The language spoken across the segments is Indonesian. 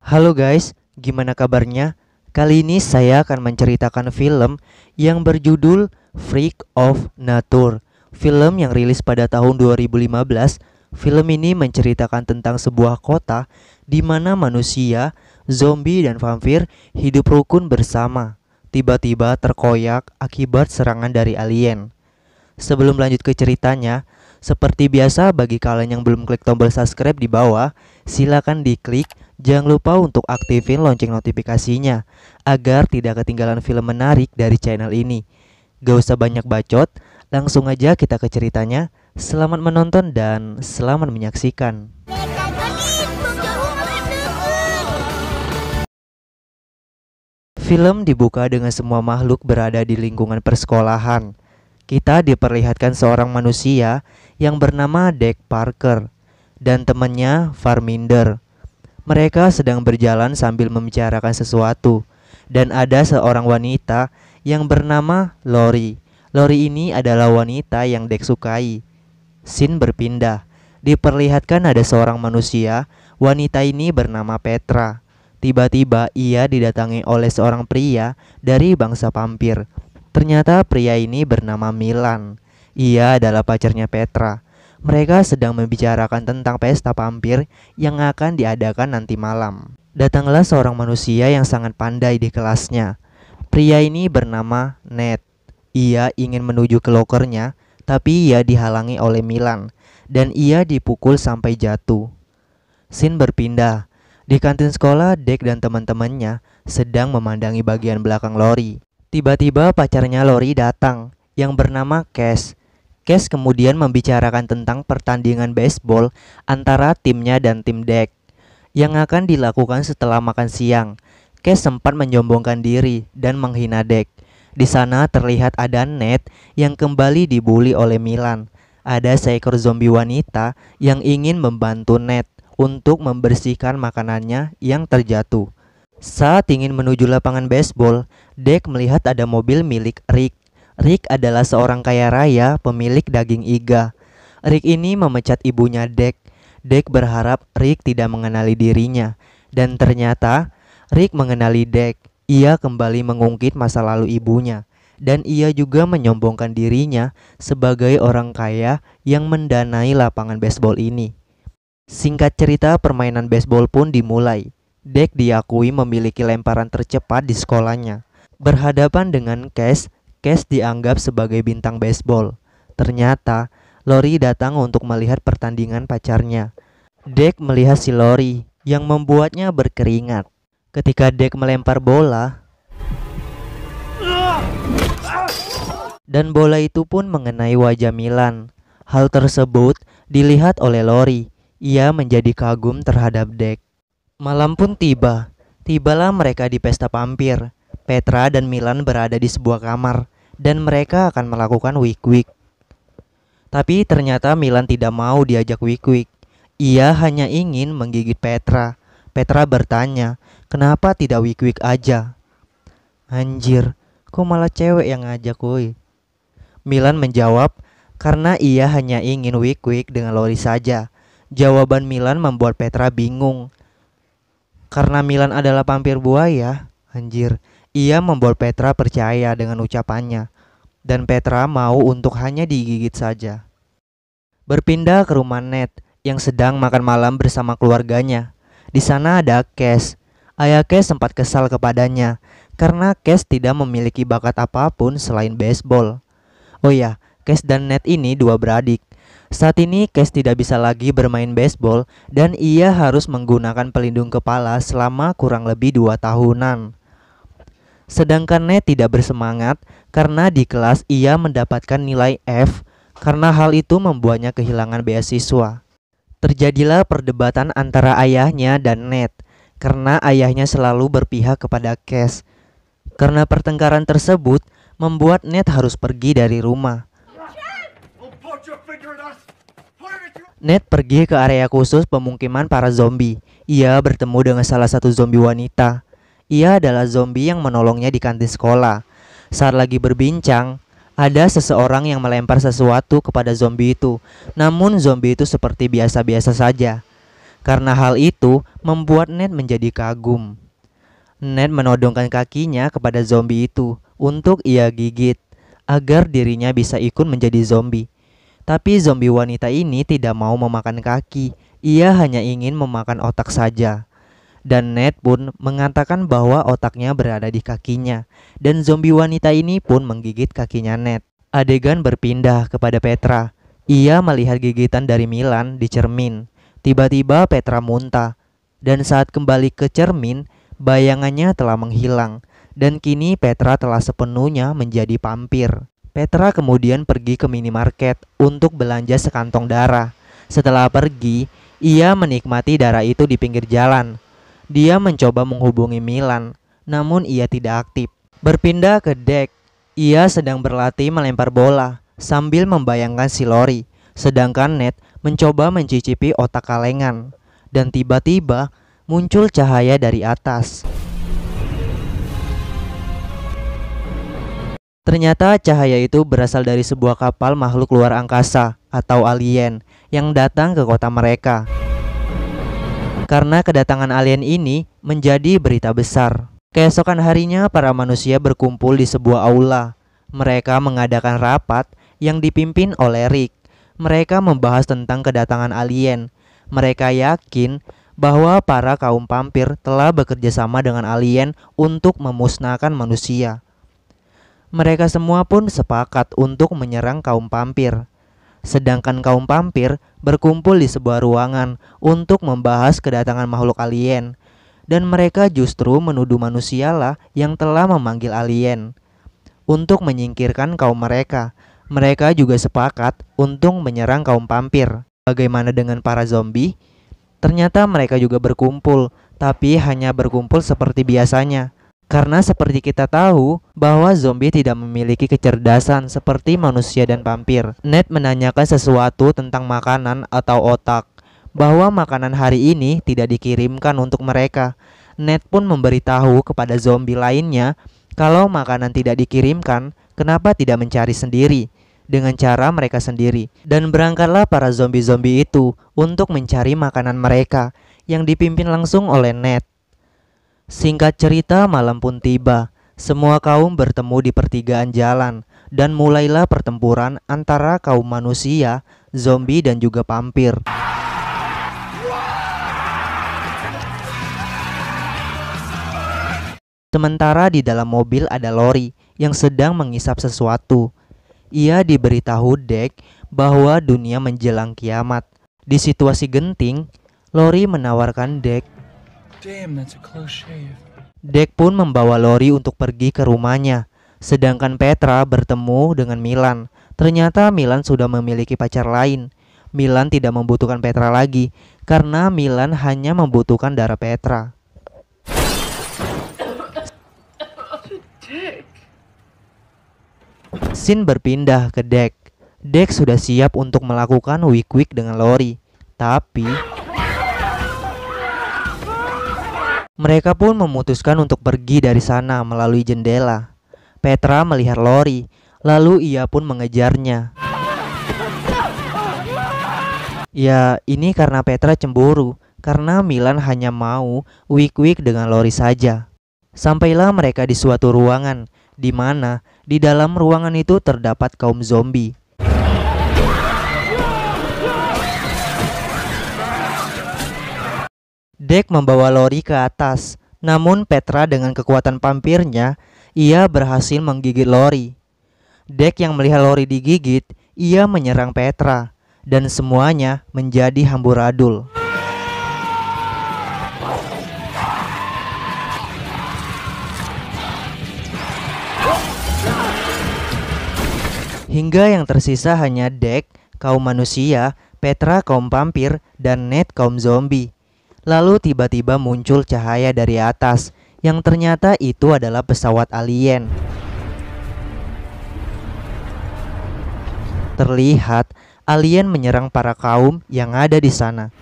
Halo guys, gimana kabarnya? Kali ini saya akan menceritakan film yang berjudul Freak of Nature. Film yang rilis pada tahun 2015. Film ini menceritakan tentang sebuah kota di mana manusia, zombie, dan vampir hidup rukun bersama. Tiba-tiba terkoyak akibat serangan dari alien. Sebelum lanjut ke ceritanya, seperti biasa bagi kalian yang belum klik tombol subscribe di bawah, silakan diklik. Jangan lupa untuk aktifin lonceng notifikasinya agar tidak ketinggalan film menarik dari channel ini. Gak usah banyak bacot, langsung aja kita ke ceritanya. Selamat menonton dan selamat menyaksikan. Film dibuka dengan semua makhluk berada di lingkungan persekolahan. Kita diperlihatkan seorang manusia yang bernama Deke Parker dan temannya Farminder. Mereka sedang berjalan sambil membicarakan sesuatu, dan ada seorang wanita yang bernama Lori. Lori ini adalah wanita yang Deke sukai. Scene berpindah. Diperlihatkan ada seorang manusia. Wanita ini bernama Petra. Tiba-tiba ia didatangi oleh seorang pria dari bangsa vampir. Ternyata pria ini bernama Milan. Ia adalah pacarnya Petra. Mereka sedang membicarakan tentang pesta vampir yang akan diadakan nanti malam. Datanglah seorang manusia yang sangat pandai di kelasnya. Pria ini bernama Ned. Ia ingin menuju ke lokernya, tapi ia dihalangi oleh Milan dan ia dipukul sampai jatuh. Scene berpindah. Di kantin sekolah, Deke dan teman-temannya sedang memandangi bagian belakang Lori. Tiba-tiba pacarnya Lori datang yang bernama Cass. Cass kemudian membicarakan tentang pertandingan baseball antara timnya dan tim Deke yang akan dilakukan setelah makan siang. Cass sempat menyombongkan diri dan menghina Deke. Di sana terlihat ada Ned yang kembali dibully oleh Milan. Ada seekor zombie wanita yang ingin membantu Ned untuk membersihkan makanannya yang terjatuh. Saat ingin menuju lapangan baseball, Deke melihat ada mobil milik Rick. Rick adalah seorang kaya raya pemilik daging iga. Rick ini memecat ibunya Deke. Deke berharap Rick tidak mengenali dirinya. Dan ternyata Rick mengenali Deke. Ia kembali mengungkit masa lalu ibunya. Dan ia juga menyombongkan dirinya sebagai orang kaya yang mendanai lapangan baseball ini. Singkat cerita, permainan baseball pun dimulai. Deke diakui memiliki lemparan tercepat di sekolahnya. Berhadapan dengan Cass dianggap sebagai bintang baseball. Ternyata Lori datang untuk melihat pertandingan pacarnya. Deke melihat si Lori yang membuatnya berkeringat. Ketika Deke melempar bola, dan bola itu pun mengenai wajah Milan. Hal tersebut dilihat oleh Lori. Ia menjadi kagum terhadap Deke. Malam pun tiba. Tibalah mereka di pesta vampir. Petra dan Milan berada di sebuah kamar dan mereka akan melakukan wik-wik. Tapi ternyata Milan tidak mau diajak wik-wik. Ia hanya ingin menggigit Petra. Petra bertanya, kenapa tidak wik-wik aja? Anjir, kok malah cewek yang ngajak woi? Milan menjawab, karena ia hanya ingin wik-wik dengan Lori saja. Jawaban Milan membuat Petra bingung. Karena Milan adalah vampir buaya, anjir. Ia membuat Petra percaya dengan ucapannya, dan Petra mau untuk hanya digigit saja. Berpindah ke rumah Ned yang sedang makan malam bersama keluarganya. Di sana ada Cass. Ayah Cass sempat kesal kepadanya karena Cass tidak memiliki bakat apapun selain baseball. Oh ya, Cass dan Ned ini dua beradik. Saat ini Cass tidak bisa lagi bermain baseball dan ia harus menggunakan pelindung kepala selama kurang lebih 2 tahunan. Sedangkan Ned tidak bersemangat karena di kelas ia mendapatkan nilai F karena hal itu membuatnya kehilangan beasiswa. Terjadilah perdebatan antara ayahnya dan Ned karena ayahnya selalu berpihak kepada Cass. Karena pertengkaran tersebut membuat Ned harus pergi dari rumah. Ned pergi ke area khusus pemukiman para zombie. Ia bertemu dengan salah satu zombie wanita. Ia adalah zombie yang menolongnya di kantin sekolah. Saat lagi berbincang, ada seseorang yang melempar sesuatu kepada zombie itu. Namun zombie itu seperti biasa-biasa saja. Karena hal itu membuat Ned menjadi kagum. Ned menodongkan kakinya kepada zombie itu untuk ia gigit agar dirinya bisa ikut menjadi zombie. Tapi zombie wanita ini tidak mau memakan kaki. Ia hanya ingin memakan otak saja. Dan Ned pun mengatakan bahwa otaknya berada di kakinya. Dan zombie wanita ini pun menggigit kakinya Ned. Adegan berpindah kepada Petra. Ia melihat gigitan dari Milan di cermin. Tiba-tiba Petra muntah. Dan saat kembali ke cermin, bayangannya telah menghilang. Dan kini Petra telah sepenuhnya menjadi vampir. Petra kemudian pergi ke minimarket untuk belanja sekantong darah. Setelah pergi, ia menikmati darah itu di pinggir jalan. Dia mencoba menghubungi Milan, namun ia tidak aktif. Berpindah ke Deck, ia sedang berlatih melempar bola sambil membayangkan si Lori. Sedangkan Ned mencoba mencicipi otak kalengan. Dan tiba-tiba muncul cahaya dari atas. Ternyata cahaya itu berasal dari sebuah kapal makhluk luar angkasa atau alien yang datang ke kota mereka. Karena kedatangan alien ini menjadi berita besar. Keesokan harinya para manusia berkumpul di sebuah aula. Mereka mengadakan rapat yang dipimpin oleh Rick. Mereka membahas tentang kedatangan alien. Mereka yakin bahwa para kaum vampir telah bekerja sama dengan alien untuk memusnahkan manusia. Mereka semua pun sepakat untuk menyerang kaum vampir. Sedangkan kaum vampir berkumpul di sebuah ruangan untuk membahas kedatangan makhluk alien. Dan mereka justru menuduh manusialah yang telah memanggil alien untuk menyingkirkan kaum mereka. Mereka juga sepakat untuk menyerang kaum vampir. Bagaimana dengan para zombie? Ternyata mereka juga berkumpul, tapi hanya berkumpul seperti biasanya. Karena seperti kita tahu bahwa zombie tidak memiliki kecerdasan seperti manusia dan vampir. Ned menanyakan sesuatu tentang makanan atau otak, bahwa makanan hari ini tidak dikirimkan untuk mereka. Ned pun memberitahu kepada zombie lainnya kalau makanan tidak dikirimkan, kenapa tidak mencari sendiri dengan cara mereka sendiri. Dan berangkatlah para zombie-zombie itu untuk mencari makanan mereka yang dipimpin langsung oleh Ned. Singkat cerita, malam pun tiba. Semua kaum bertemu di pertigaan jalan dan mulailah pertempuran antara kaum manusia, zombie dan juga vampir. Sementara di dalam mobil ada Lori yang sedang mengisap sesuatu. Ia diberitahu Deck bahwa dunia menjelang kiamat. Di situasi genting, Lori menawarkan Deck. Deck pun membawa Lori untuk pergi ke rumahnya. Sedangkan Petra bertemu dengan Milan. Ternyata Milan sudah memiliki pacar lain. Milan tidak membutuhkan Petra lagi karena Milan hanya membutuhkan darah Petra. Scene berpindah ke Deck. Deck sudah siap untuk melakukan wik-wik dengan Lori. Tapi mereka pun memutuskan untuk pergi dari sana melalui jendela. Petra melihat Lori, lalu ia pun mengejarnya. Ya, ini karena Petra cemburu, karena Milan hanya mau wik-wik dengan Lori saja. Sampailah mereka di suatu ruangan, di mana di dalam ruangan itu terdapat kaum zombie. Deck membawa Lori ke atas, namun Petra dengan kekuatan vampirnya, ia berhasil menggigit Lori. Deck yang melihat Lori digigit, ia menyerang Petra, dan semuanya menjadi amburadul. Hingga yang tersisa hanya Deck, kaum manusia, Petra kaum vampir, dan Ned kaum zombie. Lalu tiba-tiba muncul cahaya dari atas, yang ternyata itu adalah pesawat alien. Terlihat alien menyerang para kaum yang ada di sana.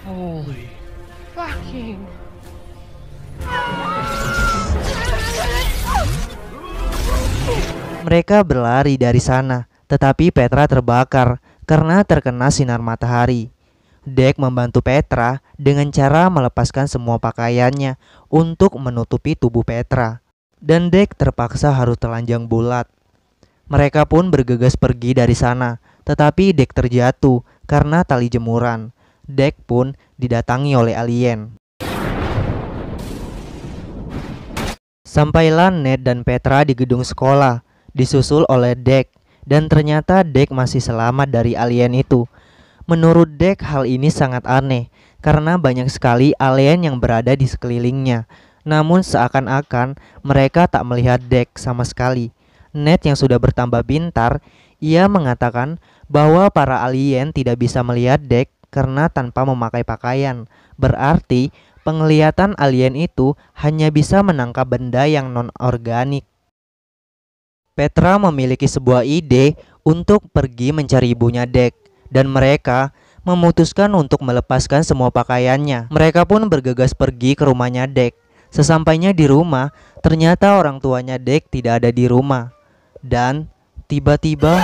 Holy fucking. Mereka berlari dari sana, tetapi Petra terbakar karena terkena sinar matahari. Dek membantu Petra dengan cara melepaskan semua pakaiannya untuk menutupi tubuh Petra. Dan Dek terpaksa harus telanjang bulat. Mereka pun bergegas pergi dari sana, tetapi Dek terjatuh karena tali jemuran. Dek pun didatangi oleh alien. Sampailah Ned dan Petra di gedung sekolah, disusul oleh Dek, dan ternyata Dek masih selamat dari alien itu. Menurut Dek, hal ini sangat aneh karena banyak sekali alien yang berada di sekelilingnya. Namun seakan-akan mereka tak melihat Dek sama sekali. Ned yang sudah bertambah pintar, ia mengatakan bahwa para alien tidak bisa melihat Dek karena tanpa memakai pakaian. Berarti penglihatan alien itu hanya bisa menangkap benda yang non-organik. Petra memiliki sebuah ide untuk pergi mencari ibunya Dek, dan mereka memutuskan untuk melepaskan semua pakaiannya. Mereka pun bergegas pergi ke rumahnya Dek. Sesampainya di rumah, ternyata orang tuanya Dek tidak ada di rumah. Dan tiba-tiba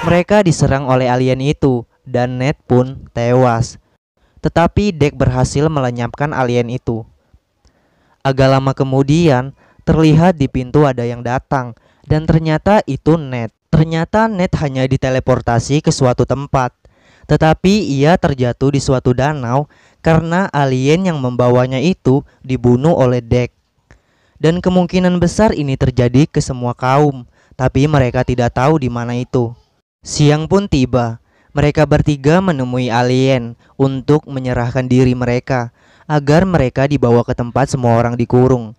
mereka diserang oleh alien itu dan Ned pun tewas. Tetapi Dek berhasil melenyapkan alien itu. Agak lama kemudian, terlihat di pintu ada yang datang. Dan ternyata itu Ned. Ternyata Ned hanya diteleportasi ke suatu tempat. Tetapi ia terjatuh di suatu danau karena alien yang membawanya itu dibunuh oleh Dek. Dan kemungkinan besar ini terjadi ke semua kaum, tapi mereka tidak tahu di mana itu. Siang pun tiba. Mereka bertiga menemui alien untuk menyerahkan diri mereka agar mereka dibawa ke tempat semua orang dikurung.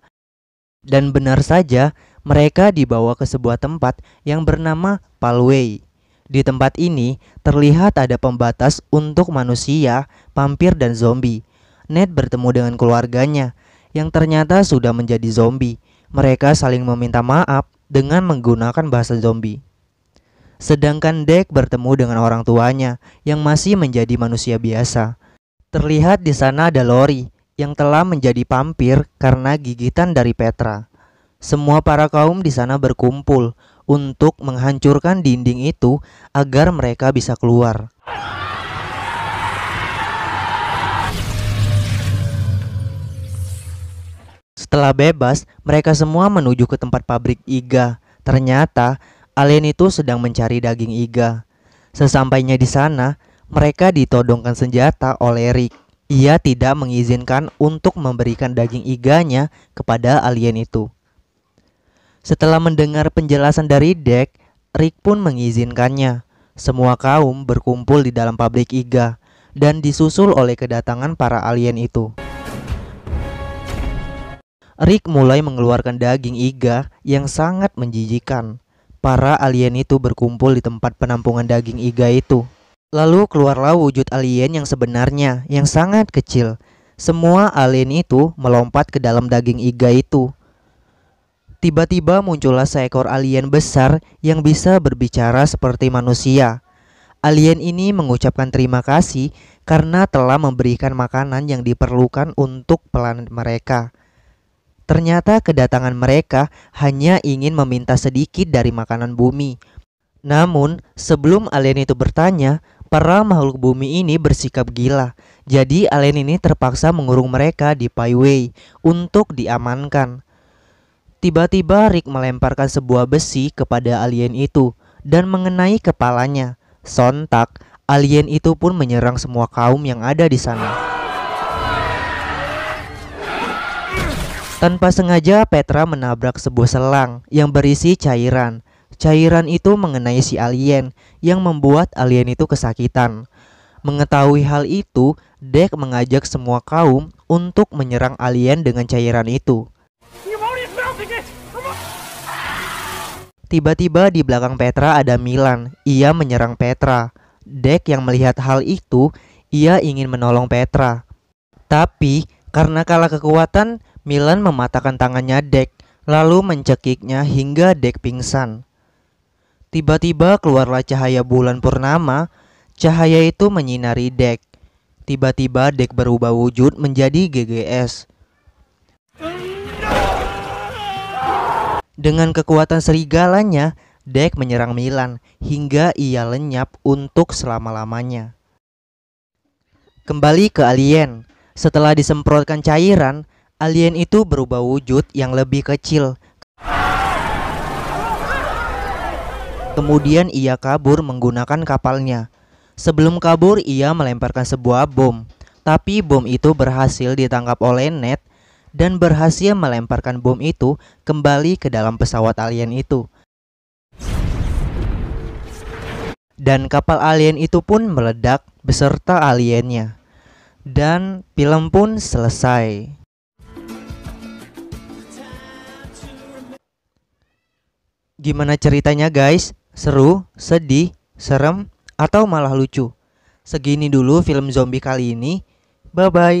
Dan benar saja, mereka dibawa ke sebuah tempat yang bernama Palway. Di tempat ini terlihat ada pembatas untuk manusia, vampir, dan zombie. Ned bertemu dengan keluarganya yang ternyata sudah menjadi zombie. Mereka saling meminta maaf dengan menggunakan bahasa zombie. Sedangkan Dek bertemu dengan orang tuanya yang masih menjadi manusia biasa. Terlihat di sana ada Lori yang telah menjadi vampir karena gigitan dari Petra. Semua para kaum di sana berkumpul untuk menghancurkan dinding itu agar mereka bisa keluar. Setelah bebas, mereka semua menuju ke tempat pabrik iga. Ternyata alien itu sedang mencari daging iga. Sesampainya di sana, mereka ditodongkan senjata oleh Rick. Ia tidak mengizinkan untuk memberikan daging iganya kepada alien itu. Setelah mendengar penjelasan dari Dek, Rick pun mengizinkannya. Semua kaum berkumpul di dalam pabrik iga dan disusul oleh kedatangan para alien itu. Rick mulai mengeluarkan daging iga yang sangat menjijikan. Para alien itu berkumpul di tempat penampungan daging iga itu. Lalu keluarlah wujud alien yang sebenarnya yang sangat kecil. Semua alien itu melompat ke dalam daging iga itu. Tiba-tiba muncullah seekor alien besar yang bisa berbicara seperti manusia. Alien ini mengucapkan terima kasih karena telah memberikan makanan yang diperlukan untuk planet mereka. Ternyata kedatangan mereka hanya ingin meminta sedikit dari makanan bumi. Namun sebelum alien itu bertanya, para makhluk bumi ini bersikap gila. Jadi alien ini terpaksa mengurung mereka di Palway untuk diamankan. Tiba-tiba Rick melemparkan sebuah besi kepada alien itu dan mengenai kepalanya. Sontak, alien itu pun menyerang semua kaum yang ada di sana. Tanpa sengaja Petra menabrak sebuah selang yang berisi cairan. Cairan itu mengenai si alien yang membuat alien itu kesakitan. Mengetahui hal itu, Dek mengajak semua kaum untuk menyerang alien dengan cairan itu. Tiba-tiba di belakang Petra ada Milan. Ia menyerang Petra. Dek yang melihat hal itu, ia ingin menolong Petra. Tapi karena kalah kekuatan, Milan mematahkan tangannya Dek, lalu mencekiknya hingga Dek pingsan. Tiba-tiba keluarlah cahaya bulan purnama. Cahaya itu menyinari Dek. Tiba-tiba Dek berubah wujud menjadi GGS. Dengan kekuatan serigalanya, Deke menyerang Milan hingga ia lenyap untuk selama-lamanya. Kembali ke alien. Setelah disemprotkan cairan, alien itu berubah wujud yang lebih kecil. Kemudian ia kabur menggunakan kapalnya. Sebelum kabur, ia melemparkan sebuah bom. Tapi bom itu berhasil ditangkap oleh Ned dan berhasil melemparkan bom itu kembali ke dalam pesawat alien itu. Dan kapal alien itu pun meledak beserta aliennya. Dan film pun selesai. Gimana ceritanya guys? Seru, sedih, serem, atau malah lucu? Segini dulu film zombie kali ini. Bye bye.